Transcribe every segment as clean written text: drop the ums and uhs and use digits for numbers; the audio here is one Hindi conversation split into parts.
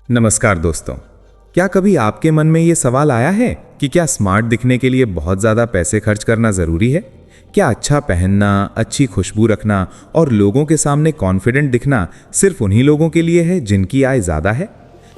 नमस्कार दोस्तों। क्या कभी आपके मन में ये सवाल आया है कि क्या स्मार्ट दिखने के लिए बहुत ज़्यादा पैसे खर्च करना ज़रूरी है? क्या अच्छा पहनना, अच्छी खुशबू रखना और लोगों के सामने कॉन्फिडेंट दिखना सिर्फ उन्हीं लोगों के लिए है जिनकी आय ज़्यादा है?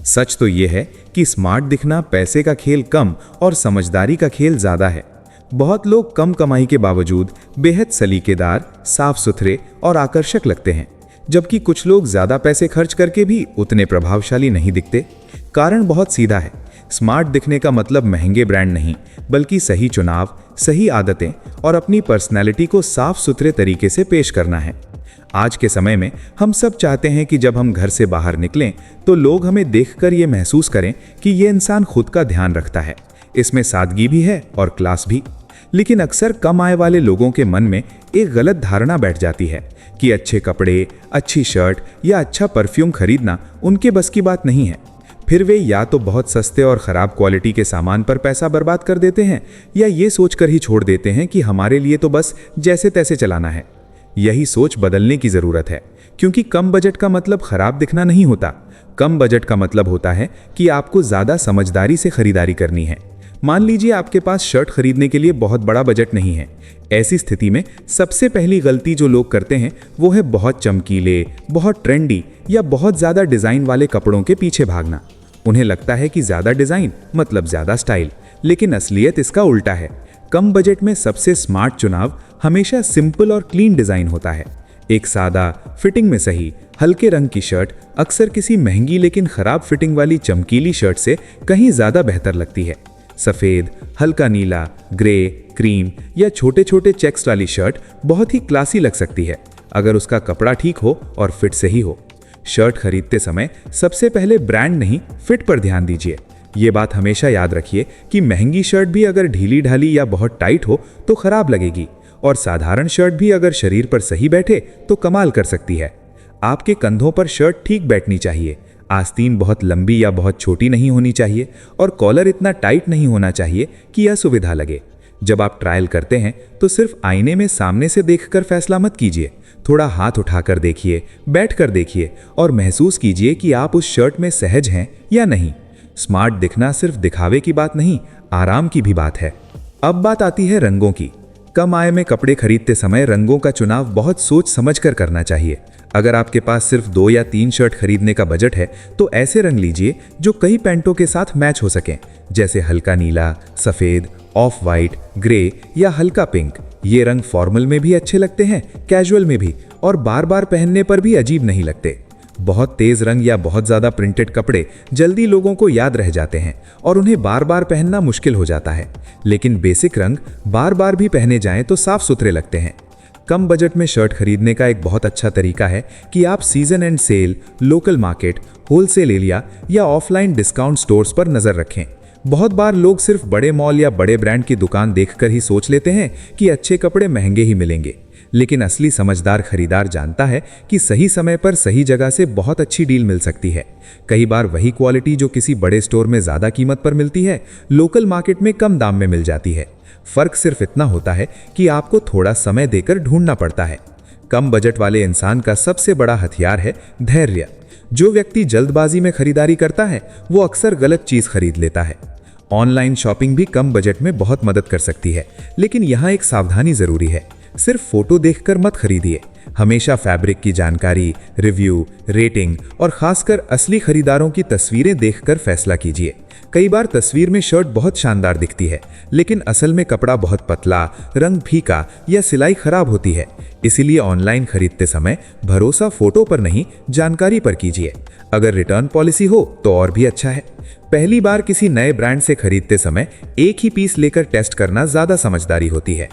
सच तो ये है कि स्मार्ट दिखना पैसे का खेल कम और समझदारी का खेल ज़्यादा है। बहुत लोग कम कमाई के बावजूद बेहद सलीकेदार, साफ सुथरे और आकर्षक लगते हैं, जबकि कुछ लोग ज्यादा पैसे खर्च करके भी उतने प्रभावशाली नहीं दिखते। कारण बहुत सीधा है। स्मार्ट दिखने का मतलब महंगे ब्रांड नहीं, बल्कि सही चुनाव, सही आदतें और अपनी पर्सनैलिटी को साफ सुथरे तरीके से पेश करना है। आज के समय में हम सब चाहते हैं कि जब हम घर से बाहर निकलें तो लोग हमें देखकर ये महसूस करें कि ये इंसान खुद का ध्यान रखता है, इसमें सादगी भी है और क्लास भी। लेकिन अक्सर कम आय वाले लोगों के मन में एक गलत धारणा बैठ जाती है कि अच्छे कपड़े, अच्छी शर्ट या अच्छा परफ्यूम खरीदना उनके बस की बात नहीं है। फिर वे या तो बहुत सस्ते और ख़राब क्वालिटी के सामान पर पैसा बर्बाद कर देते हैं या ये सोचकर ही छोड़ देते हैं कि हमारे लिए तो बस जैसे तैसे चलाना है। यही सोच बदलने की ज़रूरत है, क्योंकि कम बजट का मतलब ख़राब दिखना नहीं होता। कम बजट का मतलब होता है कि आपको ज़्यादा समझदारी से खरीदारी करनी है। मान लीजिए आपके पास शर्ट खरीदने के लिए बहुत बड़ा बजट नहीं है। ऐसी स्थिति में सबसे पहली गलती जो लोग करते हैं वो है बहुत चमकीले, बहुत ट्रेंडी या बहुत ज़्यादा डिज़ाइन वाले कपड़ों के पीछे भागना। उन्हें लगता है कि ज़्यादा डिज़ाइन मतलब ज़्यादा स्टाइल, लेकिन असलियत इसका उल्टा है। कम बजट में सबसे स्मार्ट चुनाव हमेशा सिंपल और क्लीन डिज़ाइन होता है। एक सादा, फिटिंग में सही, हल्के रंग की शर्ट अक्सर किसी महंगी लेकिन ख़राब फिटिंग वाली चमकीली शर्ट से कहीं ज़्यादा बेहतर लगती है। सफ़ेद, हल्का नीला, ग्रे, क्रीम या छोटे छोटे चेक्स वाली शर्ट बहुत ही क्लासी लग सकती है अगर उसका कपड़ा ठीक हो और फिट सही हो। शर्ट खरीदते समय सबसे पहले ब्रांड नहीं, फिट पर ध्यान दीजिए। ये बात हमेशा याद रखिए कि महंगी शर्ट भी अगर ढीली ढाली या बहुत टाइट हो तो खराब लगेगी, और साधारण शर्ट भी अगर शरीर पर सही बैठे तो कमाल कर सकती है। आपके कंधों पर शर्ट ठीक बैठनी चाहिए। आस्तीन बहुत लंबी या बहुत छोटी नहीं होनी चाहिए और कॉलर इतना टाइट नहीं होना चाहिए कि असुविधा लगे। जब आप ट्रायल करते हैं तो सिर्फ आईने में सामने से देखकर फैसला मत कीजिए। थोड़ा हाथ उठाकर देखिए, बैठकर देखिए और महसूस कीजिए कि आप उस शर्ट में सहज हैं या नहीं। स्मार्ट दिखना सिर्फ दिखावे की बात नहीं, आराम की भी बात है। अब बात आती है रंगों की। कम आय में कपड़े खरीदते समय रंगों का चुनाव बहुत सोच समझकर करना चाहिए। अगर आपके पास सिर्फ 2 या 3 शर्ट खरीदने का बजट है तो ऐसे रंग लीजिए जो कई पैंटों के साथ मैच हो सकें, जैसे हल्का नीला, सफ़ेद, ऑफ वाइट, ग्रे या हल्का पिंक। ये रंग फॉर्मल में भी अच्छे लगते हैं, कैजुअल में भी, और बार बार पहनने पर भी अजीब नहीं लगते। बहुत तेज रंग या बहुत ज़्यादा प्रिंटेड कपड़े जल्दी लोगों को याद रह जाते हैं और उन्हें बार बार पहनना मुश्किल हो जाता है। लेकिन बेसिक रंग बार बार भी पहने जाएं तो साफ सुथरे लगते हैं। कम बजट में शर्ट खरीदने का एक बहुत अच्छा तरीका है कि आप season end sale, local market, wholesale area या ऑफलाइन डिस्काउंट स्टोर्स पर नज़र रखें। बहुत बार लोग सिर्फ बड़े मॉल या बड़े ब्रांड की दुकान देखकर ही सोच लेते हैं कि अच्छे कपड़े महंगे ही मिलेंगे, लेकिन असली समझदार खरीदार जानता है कि सही समय पर सही जगह से बहुत अच्छी डील मिल सकती है। कई बार वही क्वालिटी जो किसी बड़े स्टोर में ज़्यादा कीमत पर मिलती है, लोकल मार्केट में कम दाम में मिल जाती है। फर्क सिर्फ इतना होता है कि आपको थोड़ा समय देकर ढूंढना पड़ता है। कम बजट वाले इंसान का सबसे बड़ा हथियार है धैर्य। जो व्यक्ति जल्दबाजी में खरीदारी करता है वो अक्सर गलत चीज़ खरीद लेता है। ऑनलाइन शॉपिंग भी कम बजट में बहुत मदद कर सकती है, लेकिन यहाँ एक सावधानी ज़रूरी है। सिर्फ फोटो देखकर मत खरीदिए। हमेशा फैब्रिक की जानकारी, रिव्यू, रेटिंग और खासकर असली खरीदारों की तस्वीरें देखकर फैसला कीजिए। कई बार तस्वीर में शर्ट बहुत शानदार दिखती है, लेकिन असल में कपड़ा बहुत पतला, रंग फीका या सिलाई खराब होती है। इसीलिए ऑनलाइन खरीदते समय भरोसा फोटो पर नहीं, जानकारी पर कीजिए। अगर रिटर्न पॉलिसी हो तो और भी अच्छा है। पहली बार किसी नए ब्रांड से खरीदते समय एक ही पीस लेकर टेस्ट करना ज़्यादा समझदारी होती है।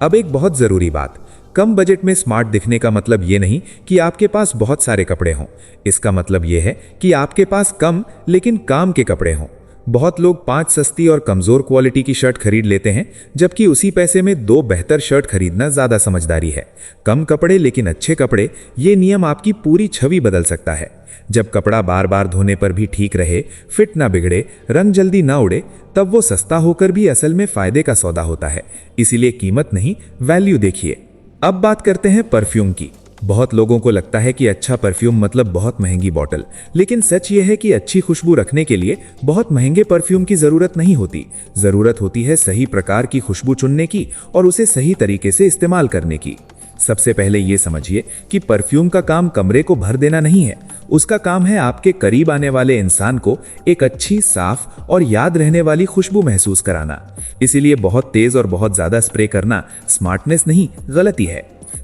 अब एक बहुत ज़रूरी बात, कम बजट में स्मार्ट दिखने का मतलब ये नहीं कि आपके पास बहुत सारे कपड़े हों। इसका मतलब ये है कि आपके पास कम लेकिन काम के कपड़े हों। बहुत लोग 5 सस्ती और कमज़ोर क्वालिटी की शर्ट खरीद लेते हैं, जबकि उसी पैसे में 2 बेहतर शर्ट खरीदना ज़्यादा समझदारी है। कम कपड़े लेकिन अच्छे कपड़े, ये नियम आपकी पूरी छवि बदल सकता है। जब कपड़ा बार बार धोने पर भी ठीक रहे, फिट ना बिगड़े, रंग जल्दी ना उड़े, तब वो सस्ता होकर भी असल में फ़ायदे का सौदा होता है। इसीलिए कीमत नहीं, वैल्यू देखिए। अब बात करते हैं परफ्यूम की। बहुत लोगों को लगता है कि अच्छा परफ्यूम मतलब बहुत महंगी बॉटल, लेकिन सच ये है कि अच्छी खुशबू रखने के लिए बहुत महंगे परफ्यूम की जरूरत नहीं होती। जरूरत होती है सही प्रकार की खुशबू चुनने की और उसे सही तरीके से इस्तेमाल करने की। सबसे पहले ये समझिए कि परफ्यूम का काम कमरे को भर देना नहीं है, उसका काम है आपके करीब आने वाले इंसान को एक अच्छी, साफ और याद रहने वाली खुशबू महसूस कराना। इसीलिए बहुत तेज और बहुत ज्यादा स्प्रे करना स्मार्टनेस नहीं, गलती है।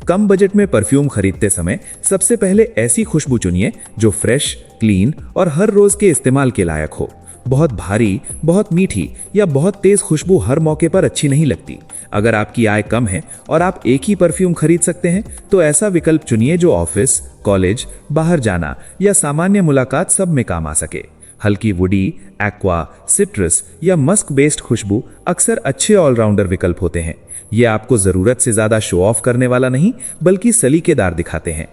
कम बजट में परफ्यूम खरीदते समय सबसे पहले ऐसी खुशबू चुनिए जो फ्रेश, क्लीन और हर रोज के इस्तेमाल के लायक हो। बहुत भारी, बहुत मीठी या बहुत तेज खुशबू हर मौके पर अच्छी नहीं लगती। अगर आपकी आय कम है और आप एक ही परफ्यूम खरीद सकते हैं तो ऐसा विकल्प चुनिए जो ऑफिस, कॉलेज, बाहर जाना या सामान्य मुलाकात सब में काम आ सके। हल्की वुडी, एक्वा, सिट्रस या मस्क बेस्ड खुशबू अक्सर अच्छे ऑलराउंडर विकल्प होते हैं। ये आपको जरूरत से ज्यादा शो ऑफ करने वाला नहीं बल्कि सलीकेदार दिखाते हैं।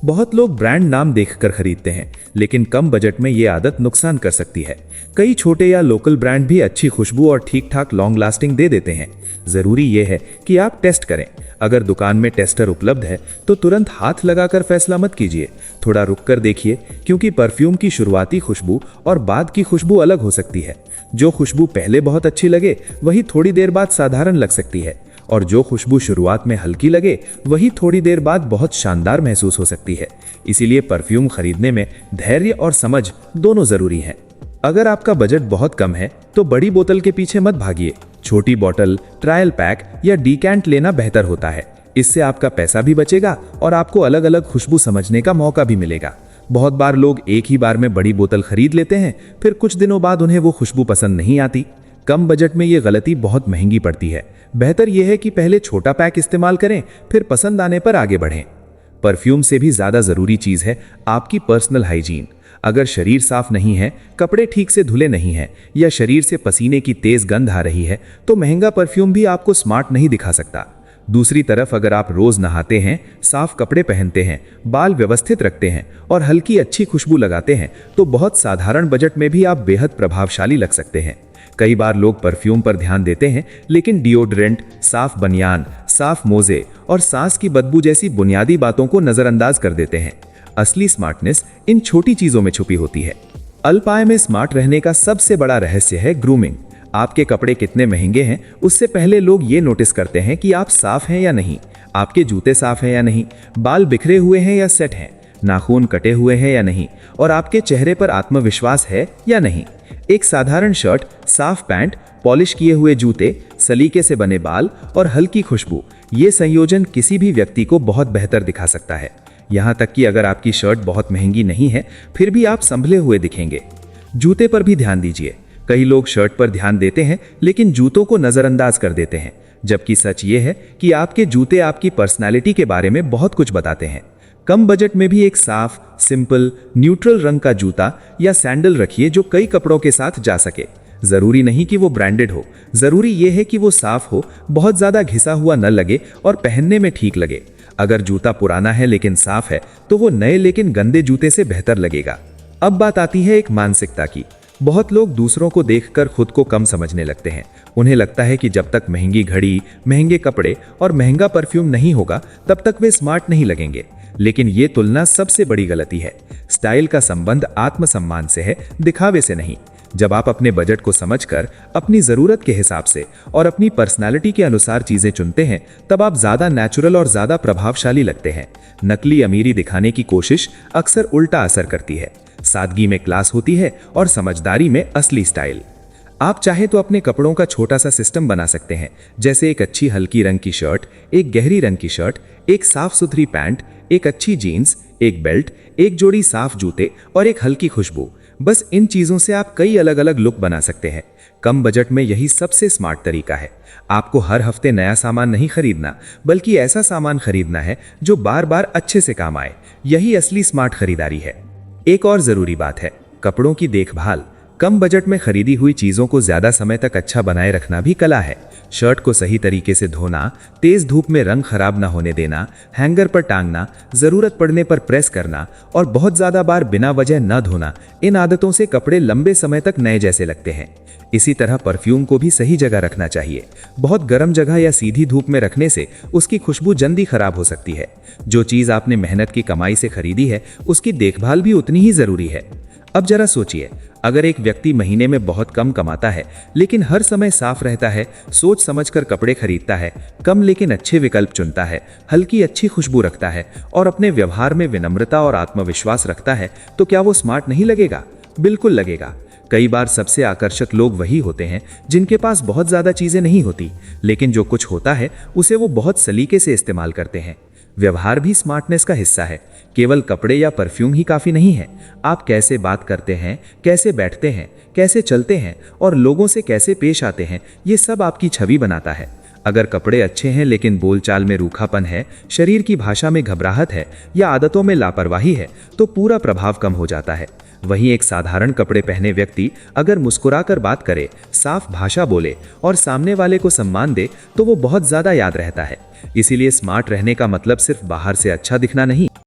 बहुत लोग ब्रांड नाम देखकर खरीदते हैं, लेकिन कम बजट में ये आदत नुकसान कर सकती है। कई छोटे या लोकल ब्रांड भी अच्छी खुशबू और ठीक ठाक लॉन्ग लास्टिंग दे देते हैं। जरूरी यह है कि आप टेस्ट करें। अगर दुकान में टेस्टर उपलब्ध है तो तुरंत हाथ लगाकर फैसला मत कीजिए, थोड़ा रुक कर देखिए, क्योंकि परफ्यूम की शुरुआती खुशबू और बाद की खुशबू अलग हो सकती है। जो खुशबू पहले बहुत अच्छी लगे वही थोड़ी देर बाद साधारण लग सकती है, और जो खुशबू शुरुआत में हल्की लगे वही थोड़ी देर बाद बहुत शानदार महसूस हो सकती है। इसीलिए परफ्यूम खरीदने में धैर्य और समझ दोनों जरूरी हैं। अगर आपका बजट बहुत कम है तो बड़ी बोतल के पीछे मत भागिए। छोटी बोतल, ट्रायल पैक या डीकैंट लेना बेहतर होता है। इससे आपका पैसा भी बचेगा और आपको अलग अलग खुशबू समझने का मौका भी मिलेगा। बहुत बार लोग एक ही बार में बड़ी बोतल खरीद लेते हैं, फिर कुछ दिनों बाद उन्हें वो खुशबू पसंद नहीं आती। कम बजट में ये गलती बहुत महंगी पड़ती है। बेहतर यह है कि पहले छोटा पैक इस्तेमाल करें, फिर पसंद आने पर आगे बढ़ें। परफ्यूम से भी ज्यादा जरूरी चीज है आपकी पर्सनल हाइजीन। अगर शरीर साफ नहीं है, कपड़े ठीक से धुले नहीं हैं या शरीर से पसीने की तेज गंध आ रही है तो महंगा परफ्यूम भी आपको स्मार्ट नहीं दिखा सकता। दूसरी तरफ अगर आप रोज नहाते हैं, साफ कपड़े पहनते हैं, बाल व्यवस्थित रखते हैं और हल्की अच्छी खुशबू लगाते हैं तो बहुत साधारण बजट में भी आप बेहद प्रभावशाली लग सकते हैं। कई बार लोग परफ्यूम पर ध्यान देते हैं लेकिन डिओड्रेंट, साफ बनियान, साफ मोजे और सांस की बदबू जैसी बुनियादी बातों को नजरअंदाज कर देते हैं। असली स्मार्टनेस इन छोटी चीजों में छुपी होती है। अल्प आय में स्मार्ट रहने का सबसे बड़ा रहस्य है ग्रूमिंग। आपके कपड़े कितने महंगे हैं उससे पहले लोग ये नोटिस करते हैं कि आप साफ हैं या नहीं, आपके जूते साफ हैं या नहीं, बाल बिखरे हुए हैं या सेट हैं, नाखून कटे हुए हैं या नहीं, और आपके चेहरे पर आत्मविश्वास है या नहीं। एक साधारण शर्ट, साफ पैंट, पॉलिश किए हुए जूते, सलीके से बने बाल और हल्की खुशबू, ये संयोजन किसी भी व्यक्ति को बहुत बेहतर दिखा सकता है। यहाँ तक कि अगर आपकी शर्ट बहुत महंगी नहीं है फिर भी आप संभले हुए दिखेंगे। जूते पर भी ध्यान दीजिए। कई लोग शर्ट पर ध्यान देते हैं लेकिन जूतों को नजरअंदाज कर देते हैं, जबकि सच ये है कि आपके जूते आपकी पर्सनैलिटी के बारे में बहुत कुछ बताते हैं। कम बजट में भी एक साफ, सिंपल, न्यूट्रल रंग का जूता या सैंडल रखिए जो कई कपड़ों के साथ जा सके। जरूरी नहीं कि वो ब्रांडेड हो, जरूरी ये है कि वो साफ हो, बहुत ज्यादा घिसा हुआ न लगे और पहनने में ठीक लगे। अगर जूता पुराना है लेकिन साफ है तो वो नए लेकिन गंदे जूते से बेहतर लगेगा। अब बात आती है एक मानसिकता की। बहुत लोग दूसरों को देखकर खुद को कम समझने लगते हैं। उन्हें लगता है कि जब तक महंगी घड़ी, महंगे कपड़े और महंगा परफ्यूम नहीं होगा तब तक वे स्मार्ट नहीं लगेंगे। लेकिन ये तुलना सबसे बड़ी गलती है। स्टाइल का संबंध आत्मसम्मान से है, दिखावे से नहीं। जब आप अपने बजट को समझकर, अपनी जरूरत के हिसाब से और अपनी पर्सनालिटी के अनुसार चीजें चुनते हैं तब आप ज्यादा नेचुरल और ज्यादा प्रभावशाली लगते हैं। नकली अमीरी दिखाने की कोशिश अक्सर उल्टा असर करती है। सादगी में क्लास होती है और समझदारी में असली स्टाइल। आप चाहे तो अपने कपड़ों का छोटा सा सिस्टम बना सकते हैं, जैसे एक अच्छी हल्की रंग की शर्ट, एक गहरी रंग की शर्ट, एक साफ सुथरी पैंट, एक अच्छी जीन्स, एक बेल्ट, एक जोड़ी साफ जूते और एक हल्की खुशबू। बस इन चीजों से आप कई अलग अलग लुक बना सकते हैं। कम बजट में यही सबसे स्मार्ट तरीका है। आपको हर हफ्ते नया सामान नहीं खरीदना, बल्कि ऐसा सामान खरीदना है जो बार बार अच्छे से काम आए। यही असली स्मार्ट खरीदारी है। एक और जरूरी बात है कपड़ों की देखभाल। कम बजट में खरीदी हुई चीजों को ज्यादा समय तक अच्छा बनाए रखना भी कला है। शर्ट को सही तरीके से धोना, तेज धूप में रंग खराब ना होने देना, हैंगर पर टांगना, जरूरत पड़ने पर प्रेस करना और बहुत ज्यादा बार बिना वजह न धोना, इन आदतों से कपड़े लंबे समय तक नए जैसे लगते हैं। इसी तरह परफ्यूम को भी सही जगह रखना चाहिए। बहुत गर्म जगह या सीधी धूप में रखने से उसकी खुशबू जल्दी खराब हो सकती है। जो चीज आपने मेहनत की कमाई से खरीदी है, उसकी देखभाल भी उतनी ही जरूरी है। अब जरा सोचिए, अगर एक व्यक्ति महीने में बहुत कम कमाता है लेकिन हर समय साफ रहता है, सोच समझकर कपड़े खरीदता है, कम लेकिन अच्छे विकल्प चुनता है, हल्की अच्छी खुशबू रखता है और अपने व्यवहार में विनम्रता और आत्मविश्वास रखता है, तो क्या वो स्मार्ट नहीं लगेगा? बिल्कुल लगेगा। कई बार सबसे आकर्षक लोग वही होते हैं जिनके पास बहुत ज्यादा चीजें नहीं होती, लेकिन जो कुछ होता है उसे वो बहुत सलीके से इस्तेमाल करते हैं। व्यवहार भी स्मार्टनेस का हिस्सा है। केवल कपड़े या परफ्यूम ही काफी नहीं है। आप कैसे बात करते हैं, कैसे बैठते हैं, कैसे चलते हैं और लोगों से कैसे पेश आते हैं, ये सब आपकी छवि बनाता है। अगर कपड़े अच्छे हैं लेकिन बोलचाल में रूखापन है, शरीर की भाषा में घबराहट है या आदतों में लापरवाही है, तो पूरा प्रभाव कम हो जाता है। वहीं एक साधारण कपड़े पहने व्यक्ति अगर मुस्कुराकर बात करे, साफ भाषा बोले और सामने वाले को सम्मान दे, तो वो बहुत ज्यादा याद रहता है। इसीलिए स्मार्ट रहने का मतलब सिर्फ बाहर से अच्छा दिखना नहीं,